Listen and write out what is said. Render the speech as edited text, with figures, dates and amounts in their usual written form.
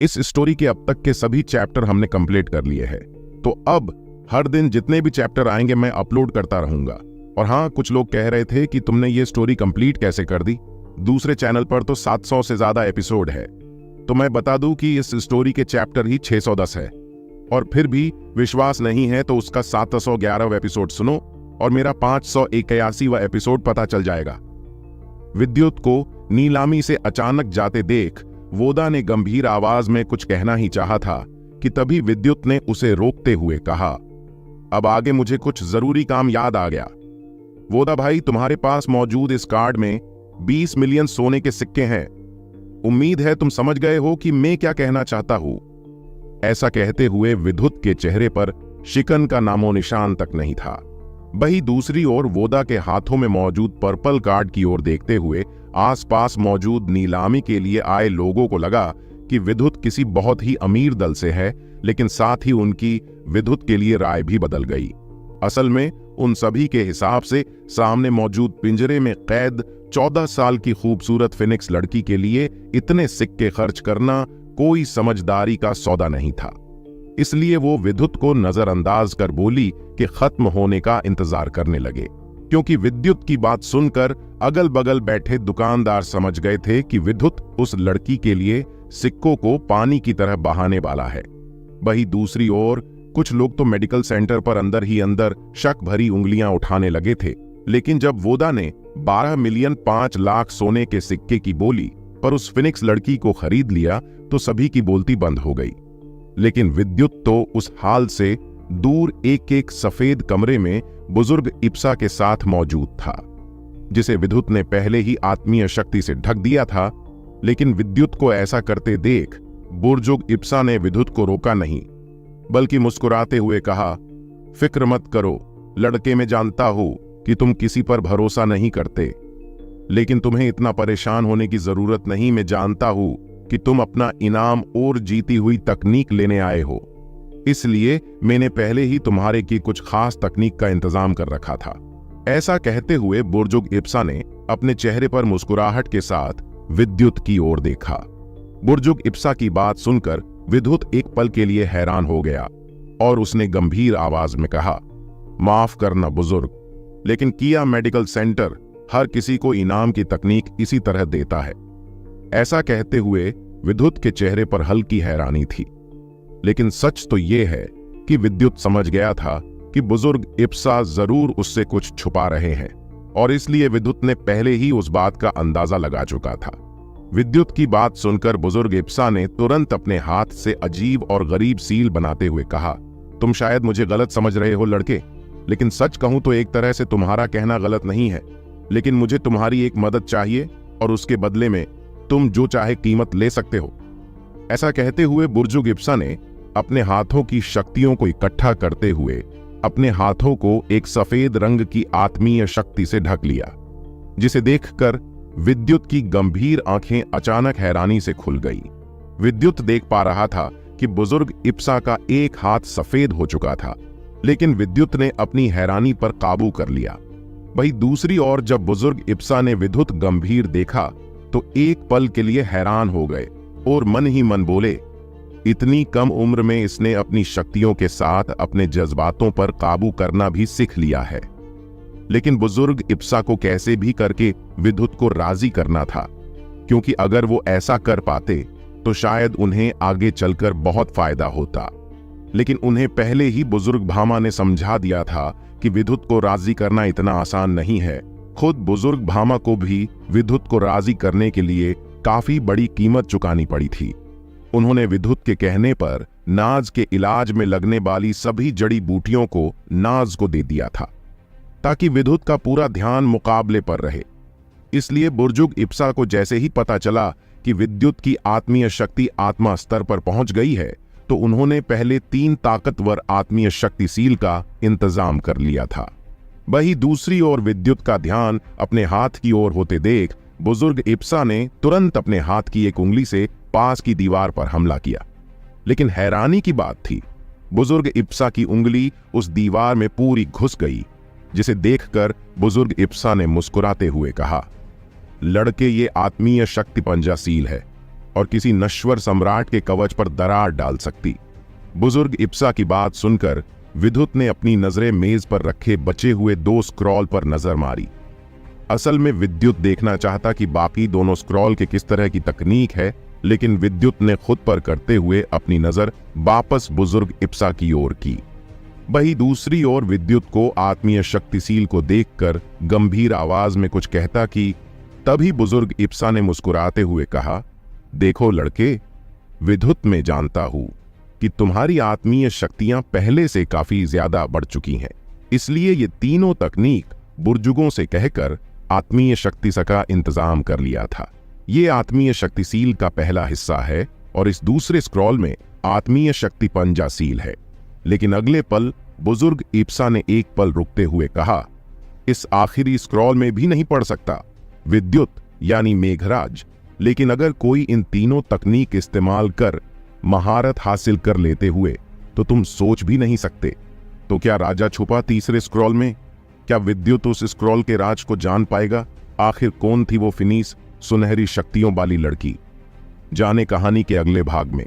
इस स्टोरी के अब तक के सभी चैप्टर हमने कंप्लीट कर लिए हैं, तो अब हर दिन जितने भी चैप्टर आएंगे मैं अपलोड करता रहूंगा। और हाँ, कुछ लोग कह रहे थे कि तुमने ये स्टोरी कंप्लीट कैसे कर दी, दूसरे चैनल पर तो 700 से ज्यादा एपिसोड है। तो मैं बता दूं कि इस स्टोरी के चैप्टर ही 610 है, और फिर भी विश्वास नहीं है तो उसका 711वां एपिसोड सुनो और मेरा 581वां एपिसोड पता चल जाएगा। विद्युत को नीलामी से अचानक जाते देख वोदा ने गंभीर आवाज में कुछ कहना ही चाहा था कि तभी विद्युत ने उसे रोकते हुए कहा, अब आगे मुझे कुछ जरूरी काम याद आ गया। वोदा भाई, तुम्हारे पास मौजूद इस कार्ड में 20 मिलियन सोने के सिक्के हैं। उम्मीद है तुम समझ गए हो कि मैं क्या कहना चाहता हूं। ऐसा कहते हुए विद्युत के चेहरे पर शिकन का नामो निशान तक नहीं था। वही दूसरी ओर वोदा के हाथों में मौजूद पर्पल कार्ड की ओर देखते हुए आसपास मौजूद नीलामी के लिए आए लोगों को लगा कि विद्युत किसी बहुत ही अमीर दल से है, लेकिन साथ ही उनकी विद्युत के लिए राय भी बदल गई। असल में उन सभी के हिसाब से सामने मौजूद पिंजरे में कैद 14 साल की खूबसूरत फिनिक्स लड़की के लिए इतने सिक्के खर्च करना कोई समझदारी का सौदा नहीं था। इसलिए वो विद्युत को नजरअंदाज कर बोली कि खत्म होने का इंतजार करने लगे, क्योंकि विद्युत की बात सुनकर अगल बगल बैठे दुकानदार समझ गए थे कि विद्युत उस लड़की के लिए सिक्कों को पानी की तरह बहाने वाला है। वही दूसरी ओर कुछ लोग तो मेडिकल सेंटर पर अंदर ही अंदर शक भरी उंगलियां उठाने लगे थे, लेकिन जब वोदा ने 12 मिलियन 5 लाख सोने के सिक्के की बोली पर उस फिनिक्स लड़की को खरीद लिया तो सभी की बोलती बंद हो गई। लेकिन विद्युत तो उस हाल से दूर एक एक सफेद कमरे में बुजुर्ग इप्सा के साथ मौजूद था, जिसे विद्युत ने पहले ही आत्मीय शक्ति से ढक दिया था। लेकिन विद्युत को ऐसा करते देख बुजुर्ग इप्सा ने विद्युत को रोका नहीं, बल्कि मुस्कुराते हुए कहा, फिक्र मत करो लड़के, मैं जानता हूं कि तुम किसी पर भरोसा नहीं करते, लेकिन तुम्हें इतना परेशान होने की जरूरत नहीं। मैं जानता हूं कि तुम अपना इनाम और जीती हुई तकनीक लेने आए हो, इसलिए मैंने पहले ही तुम्हारे की कुछ खास तकनीक का इंतजाम कर रखा था। ऐसा कहते हुए बुजुर्ग इप्सा ने अपने चेहरे पर मुस्कुराहट के साथ विद्युत की ओर देखा। बुजुर्ग इप्सा की बात सुनकर विद्युत एक पल के लिए हैरान हो गया और उसने गंभीर आवाज में कहा, माफ करना बुजुर्ग, लेकिन किया मेडिकल सेंटर हर किसी को इनाम की तकनीक इसी तरह देता है। ऐसा कहते हुए विद्युत के चेहरे पर हल्की हैरानी थी, लेकिन सच तो यह है कि विद्युत समझ गया था कि बुजुर्ग इप्सा जरूर उससे कुछ छुपा रहे हैं, और इसलिए विद्युत ने पहले ही उस बात का अंदाजा लगा चुका था। विद्युत की बात सुनकर बुजुर्ग इप्सा ने तुरंत अपने हाथ से अजीब और गरीब सील बनाते हुए कहा, तुम शायद मुझे गलत समझ रहे हो लड़के, लेकिन सच कहूं तो एक तरह से तुम्हारा कहना गलत नहीं है, लेकिन मुझे तुम्हारी एक मदद चाहिए और उसके बदले में तुम जो चाहे कीमत ले सकते हो। ऐसा कहते हुए बुजुर्ग इप्सा ने अपने हाथों की शक्तियों को इकट्ठा करते हुए अपने हाथों को एक सफेद रंग की आत्मीय शक्ति से ढक लिया, जिसे देखकर विद्युत की गंभीर आंखें अचानक हैरानी से खुल गई। विद्युत देख पा रहा था कि बुजुर्ग इप्सा का एक हाथ सफेद हो चुका था, लेकिन विद्युत ने अपनी हैरानी पर काबू कर लिया। वही दूसरी ओर जब बुजुर्ग इप्सा ने विद्युत गंभीर देखा तो एक पल के लिए हैरान हो गए और मन ही मन बोले, इतनी कम उम्र में इसने अपनी शक्तियों के साथ अपने जज्बातों पर काबू करना भी सीख लिया है। लेकिन बुजुर्ग इप्सा को कैसे भी करके विद्युत को राजी करना था, क्योंकि अगर वो ऐसा कर पाते तो शायद उन्हें आगे चलकर बहुत फायदा होता। लेकिन उन्हें पहले ही बुजुर्ग भामा ने समझा दिया था कि विद्युत को राजी करना इतना आसान नहीं है। खुद बुजुर्ग भामा को भी विद्युत को राजी करने के लिए काफी बड़ी कीमत चुकानी पड़ी थी। उन्होंने विद्युत के कहने पर नाज के इलाज में लगने वाली सभी जड़ी बूटियों को नाज को दे दिया था, ताकि विद्युत का पूरा ध्यान मुकाबले पर रहे। इसलिए बुजुर्ग इप्सा को जैसे ही पता चला कि विद्युत की आत्मीय शक्ति आत्मा स्तर पर पहुंच गई है, तो उन्होंने पहले 3 ताकतवर आत्मीय शक्ति सील का इंतजाम कर लिया था। वही दूसरी ओर विद्युत का ध्यान अपने हाथ की ओर होते देख बुजुर्ग इप्सा ने तुरंत अपने हाथ की एक उंगली से पास की दीवार पर हमला किया। लेकिन हैरानी की बात थी, बुजुर्ग इप्सा की उंगली उस दीवार में पूरी घुस गई, जिसे देखकर बुजुर्ग इप्सा ने मुस्कुराते हुए कहा, लड़के, ये आत्मीय शक्ति पंजा सील है और किसी नश्वर सम्राट के कवच पर दरार डाल सकती। बुजुर्ग इप्सा की बात सुनकर विद्युत ने अपनी नजरें मेज पर रखे बचे हुए 2 स्क्रॉल पर नजर मारी। असल में विद्युत देखना चाहता कि बाकी दोनों स्क्रॉल के किस तरह की तकनीक है, लेकिन विद्युत ने खुद पर करते हुए अपनी नजर वापस बुजुर्ग इप्सा की ओर की। वही दूसरी ओर विद्युत को आत्मीय शक्तिशील को देखकर गंभीर आवाज में कुछ कहता कि तभी बुजुर्ग इप्सा ने मुस्कुराते हुए कहा, देखो लड़के, विद्युत में जानता हूं कि तुम्हारी आत्मीय शक्तियां पहले से काफी ज्यादा बढ़ चुकी हैं, इसलिए ये तीनों तकनीक बुजुर्गों से कहकर आत्मीय शक्ति का इंतजाम कर लिया था। ये आत्मीय शक्तिशील का पहला हिस्सा है और इस दूसरे स्क्रॉल में आत्मीय शक्ति पंजासील है। लेकिन अगले पल बुजुर्ग इप्सा ने एक पल रुकते हुए कहा, इस आखिरी स्क्रॉल में भी नहीं पढ़ सकता विद्युत यानी मेघराज, लेकिन अगर कोई इन तीनों तकनीक इस्तेमाल कर महारत हासिल कर लेते हुए तो तुम सोच भी नहीं सकते। तो क्या राजा छुपा तीसरे स्क्रॉल में? क्या विद्युत उस स्क्रॉल के राज को जान पाएगा? आखिर कौन थी वो फिनीस सुनहरी शक्तियों वाली लड़की? जाने कहानी के अगले भाग में।